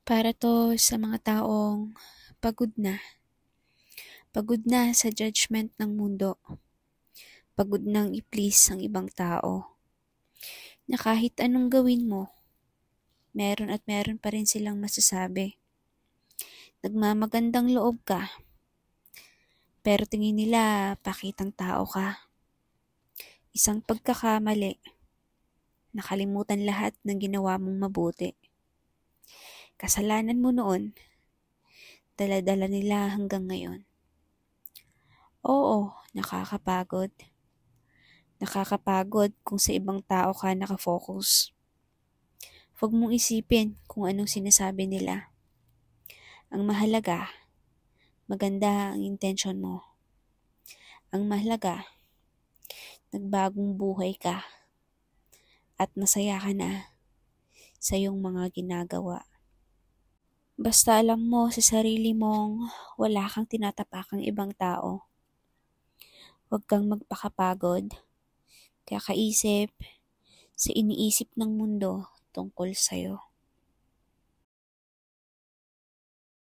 Para 'to sa mga taong pagod na. Pagod na sa judgment ng mundo. Pagod nang i-please ang ibang tao. Na kahit anong gawin mo, meron at meron pa rin silang masasabi. Nagmamagandang loob ka, pero tingin nila pakitang tao ka. Isang pagkakamali, nakalimutan lahat ng ginawa mong mabuti. Kasalanan mo noon, dala-dala nila hanggang ngayon. Oo, nakakapagod. Nakakapagod kung sa ibang tao ka nakafocus. Huwag mong isipin kung anong sinasabi nila. Ang mahalaga, maganda ang intention mo. Ang mahalaga, nagbagong buhay ka at masaya ka na sa iyong mga ginagawa. Basta alam mo sa sarili mong wala kang tinatapakang ibang tao. Huwag kang magpakapagod, kakaisip sa iniisip ng mundo tungkol sa'yo.